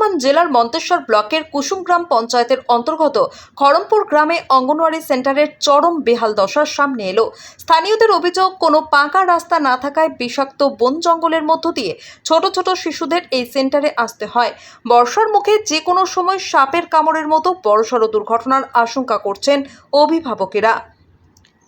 বর্ধমান জেলার মন্তেশ্বর ব্লকের কুসুমগ্রাম পঞ্চায়েতের অন্তর্গত খড়মপুর গ্রামে অঙ্গনওয়াড়ি সেন্টারের চরম বেহাল দশার সামনে এলো। স্থানীয়দের অভিযোগ, কোনো পাকা রাস্তা না থাকায় বিষাক্ত বন জঙ্গলের মধ্য দিয়ে ছোট ছোট শিশুদের এই সেন্টারে আসতে হয়। বর্ষার মুখে যে কোনো সময় সাপের কামড়ের মতো বড়সড় দুর্ঘটনার আশঙ্কা করছেন অভিভাবকেরা।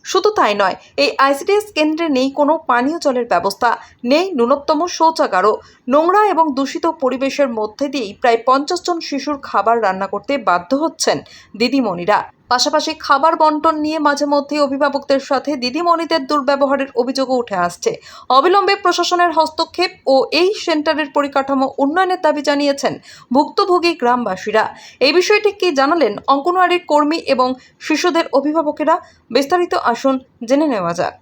শুধু তাই নয়, এই আইসিডিএস কেন্দ্রে নেই কোনো পানীয় জলের ব্যবস্থা, নেই ন্যূনতম শৌচাগারও। নোংরা এবং দূষিত পরিবেশের মধ্যে দিয়েই প্রায় 50 জন শিশুর খাবার রান্না করতে বাধ্য হচ্ছেন দিদিমণিরা। পাশাপাশি খাবার বন্টন নিয়ে মাঝে মধ্যে অভিভাবকদের সাথে দিদিমণিদের দুর্ব্যবহারের অভিযোগও উঠে আসছে। অবিলম্বে প্রশাসনের হস্তক্ষেপ ও এই সেন্টারের পরিকাঠামো উন্নয়নের দাবি জানিয়েছেন ভুক্তভোগী গ্রামবাসীরা। এই বিষয়টি কি জানালেন অঙ্গনওয়াড়ির কর্মী এবং শিশুদের অভিভাবকেরা? বিস্তারিত আসুন জেনে নেওয়া যাক।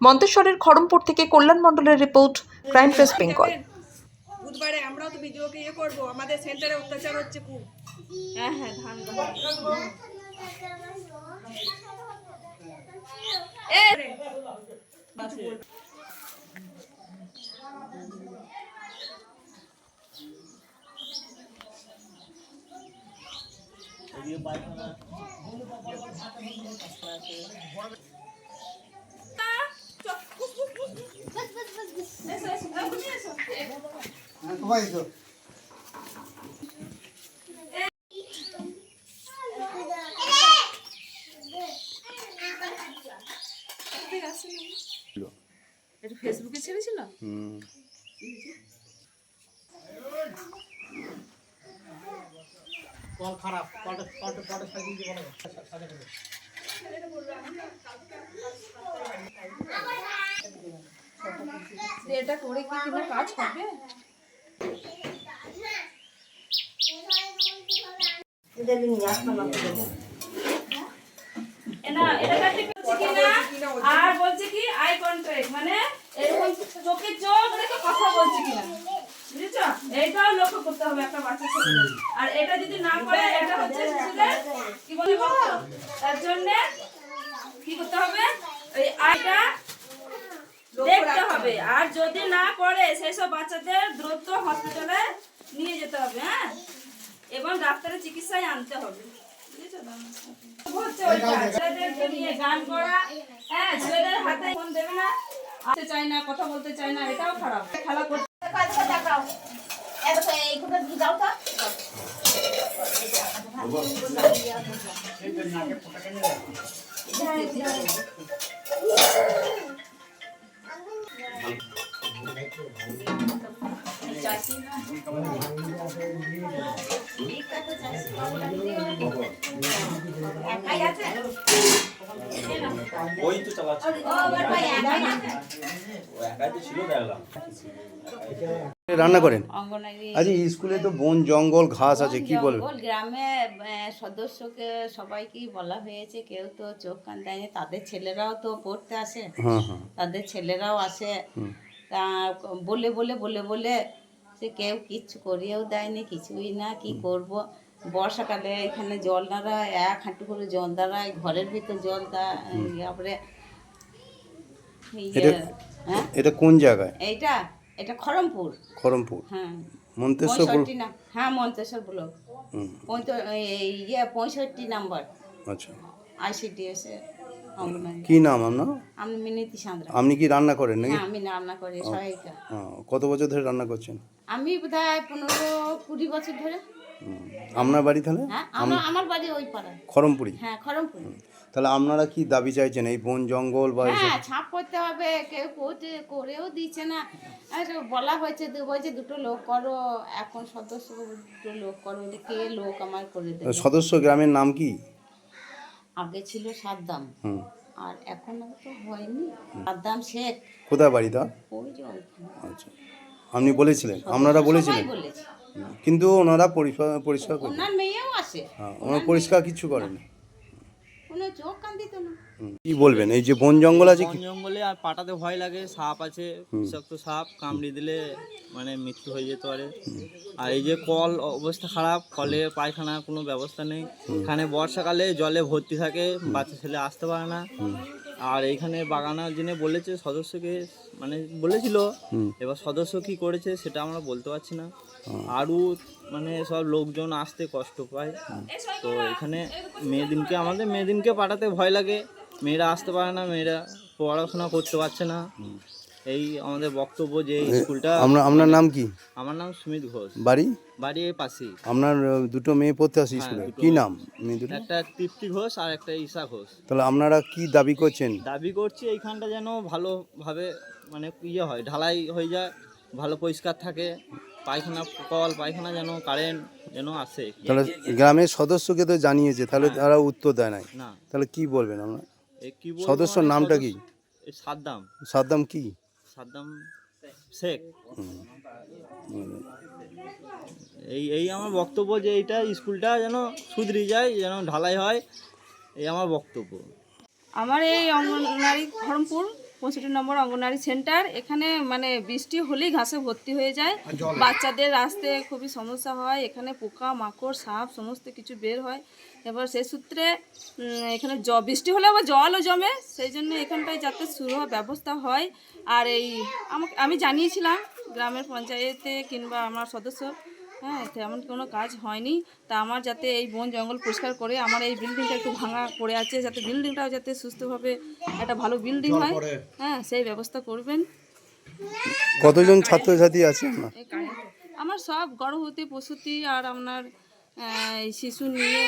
মন্তেশ্বরের খড়মপুর থেকে কল্যাণ মণ্ডলের রিপোর্ট, ক্রাইম প্রেস বেঙ্গল। বুধবারে আমরাও তো ভিডিওকে করবো, আমাদের সেন্টারে অত্যাচার হচ্ছে খুব। হ্যাঁ ধান এটা ফেসবুকে ছেড়েছিল। কল খারাপ, কলটা সাজিয়ে দিয়ে বলো সাজাতে। এটা করে কি কোনো কাজ হবে? আর বলছে কি আই কন্ট্যাক্ট, মানে এরকম চোখে চোখ রেখে কথা বলছে কিনা, বুঝেছ? এইটাও লক্ষ্য করতে হবে একটা বাচ্চা ছেলে। আর এটা যদি না করে, এটা হচ্ছে শিশুদের কি বলবো, তার জন্য কি করতে হবে, ওই আইটা দেখতে হবে। আর যদি না করে সেসব বাচ্চাদের দ্রুত হসপিটালে নিয়ে যেতে হবে, হ্যাঁ, এবং ডাক্তারের চিকিৎসায় আনতে হবে। ছেলেদেরকে নিয়ে গান করা, হ্যাঁ, ছেলেদের হাতে ফোন দেবে না, আসতে চায় না, কথা বলতে চায় না, এটাও খারাপ। খেলা করতে ওই তো চালাচ্ছে, একাই তো ছিল দেখলাম। রান্না করেন? অঙ্গনারী আজ স্কুলে তো বন জঙ্গল ঘাস আছে, কি বলবেন? গ্রামে সদস্যকে সবাইকেই বলা হয়েছে, কেউ তো চোখ কান দেয়নি। তাদের ছেলেরাও তো পড়তে আসে, তাদের ছেলেরাও আসে, তা বলে বলে বলে বলে সে কেউ কিচ্ছু করিয়েও দেয়নি, কিছুই না। কি করব, বর্ষাকালে এখানে জল দাঁড়ায়, 1 হাঁটু করে জল দাঁড়ায়, ঘরের ভিতর জল তারপরে। এটা কোন জায়গায়? এটা খড়মপুর। খড়মপুর, হ্যাঁ, মন্তেশ্বর। হ্যাঁ, মন্তেশ্বর ব্লক, 65 নাম্বার। আচ্ছা, আইসিডিএস অঙ্গনারী। কি নাম আপনার? আমি মিনতি সাঁতরা। আপনি কি রান্না করেন নাকি? হ্যাঁ, আমি রান্না করি, সহায়িকা। কত বছর ধরে রান্না করছেন? আমি বোধহয় 15-20 বছর ধরে। আপনার বাড়ি তাহলে? হ্যাঁ, আমার বাড়ি ওই পাড়ায়, খড়মপুরি। হ্যাঁ, খড়মপুর। তাহলে আপনারা কি দাবি চাইছেন এই বন জঙ্গল বা হ্যাঁ, ছাপ করতে হবে। কেউ করেও দিচ্ছে না। বলা হয়েছে বলছে 2টো লোক করো, এখন সদস্য 2টো লোক করো, কে লোক আমার করে দেবে? সদস্য গ্রামের নাম কি? আগে ছিল সাদ্দাম, আর এখন তো হয়নি। সাদ্দাম শেখ। কোথায় বাড়ি তা? ওই যে ওইখানে। আচ্ছা, আপনি বলেছিলেন, আপনারা বলেছিলেন, কিন্তু ওনারা পরিষ্কার করেন? ওনার মেয়েও আসে, ওনারা পরিষ্কার কিছু করেন না, কোনো চোখ কান দিত না। কি বলবেন এই যে বন জঙ্গল আছে? বন জঙ্গলে আর পাটাতে ভয় লাগে, সাপ আছে, বিষাক্ত সাপ, কামড়ে দিলে মানে মৃত্যু হয়ে যেতে পারে। আর এই যে কল অবস্থা খারাপ, কলে পায়খানা কোনো ব্যবস্থা নেই। এখানে বর্ষাকালে জলে ভর্তি থাকে, বাচ্চা ছেলে আসতে পারে না। আর এইখানে বাগানার যিনি বলেছে সদস্যকে, মানে বলেছিল, এবার সদস্য কি করেছে সেটা আমরা বলতে পারছি না। আরও মানে সব লোকজন আসতে কষ্ট পায়। তো এখানে আমাদের মেয়েদিনকে পাঠাতে ভয় লাগে, মেয়েরা আসতে পারে না, মেয়েরা পড়াশোনা করতে পারছে না। এই আমাদের বক্তব্য যে এই স্কুলটা। আপনার নাম কি? আমার নাম সুমিত ঘোষ, বাড়ি এই পাশেই। আপনার দুটো মেয়ে পড়তে আসে স্কুলে, দুটো কি মেয়ে। নাম মেয়ে দুটো? একটা তৃপ্তি ঘোষ আর একটা ঈশা ঘোষ। তাহলে আপনারা কি দাবি করছেন? দাবি করছি এইখানটা যেন ভালোভাবে মানে হয়, ঢালাই হয়ে যায়, ভালো পরিষ্কার থাকে, পায়খানা যেন কারেন্ট যেন আসে। তাহলে গ্রামের সদস্যকে তো জানিয়েছে, তাহলে তারা উত্তর দেয় নাই। না, তাহলে কি বলবেন আপনার? কি বলবো, সদস্যর মানে নামটা কি? সাদ্দাম কি? সাদ্দাম শেখ। এই আমার বক্তব্য যে এইটা স্কুলটা যেন শুধরে যায়, যেন ঢালাই হয়, এই আমার বক্তব্য। আমার এই অঙ্গনওয়াড়ি খড়মপুর 65 নম্বর অঙ্গনওয়াড়ি সেন্টার, এখানে মানে বৃষ্টি হলেই ঘাসে ভর্তি হয়ে যায়, বাচ্চাদের আসতে খুবই সমস্যা হয়, এখানে পোকা মাকড় সাপ সমস্ত কিছু বের হয়। এবার সেই সূত্রে এখানে বৃষ্টি হলে আবার জলও জমে, সেই জন্য এখানটায় যাতে সুরক্ষা ব্যবস্থা হয়। আর আমি জানিয়েছিলাম গ্রামের পঞ্চায়েতে কিংবা আমার সদস্য, হ্যাঁ, তেমন কোনো কাজ হয়নি। তা আমার যাতে এই বন জঙ্গল পরিষ্কার করে আমার এই বিল্ডিংটা একটু ভাঙা পড়ে আছে, যাতে বিল্ডিংটাও যাতে সুস্থভাবে একটা ভালো বিল্ডিং হয়, হ্যাঁ, সেই ব্যবস্থা করবেন। কতজন ছাত্রছাত্রী আছে আপনার? আমার সব গর্ভবতী প্রসূতি আর আপনার এই শিশু নিয়ে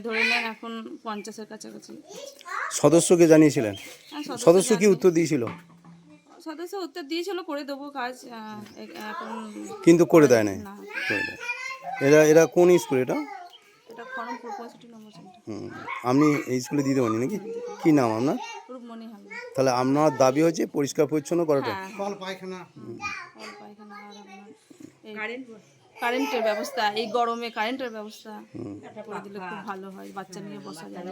ধরে নেন এখন 50-এর কাছাকাছি। সদস্যকে জানিয়েছিলেন? হ্যাঁ, সদস্য কি উত্তর দিয়েছিল? সদস্য উত্তর দিয়েছিল করে দেবো কাজ, এখন কিন্তু করে দেয় নাই। না। করে দেয়। এরা কোন স্কুল এটা? এটা খড়মপুর 65 নম্বর সেন্টার। আপনি এই স্কুলে দিতে পারেন নাকি? কি নাম আপনার? রূপমণি হালদার। তাহলে আপনার দাবি হচ্ছে পরিষ্কার পরিচ্ছন্ন করাটা। কল পায়খানা কল পায়খানা আর আপনার কারেন্টের ব্যবস্থা, এই গরমে কারেন্টের ব্যবস্থা করে দিলে খুব ভালো হয়, বাচ্চা নিয়ে বসা যাবে।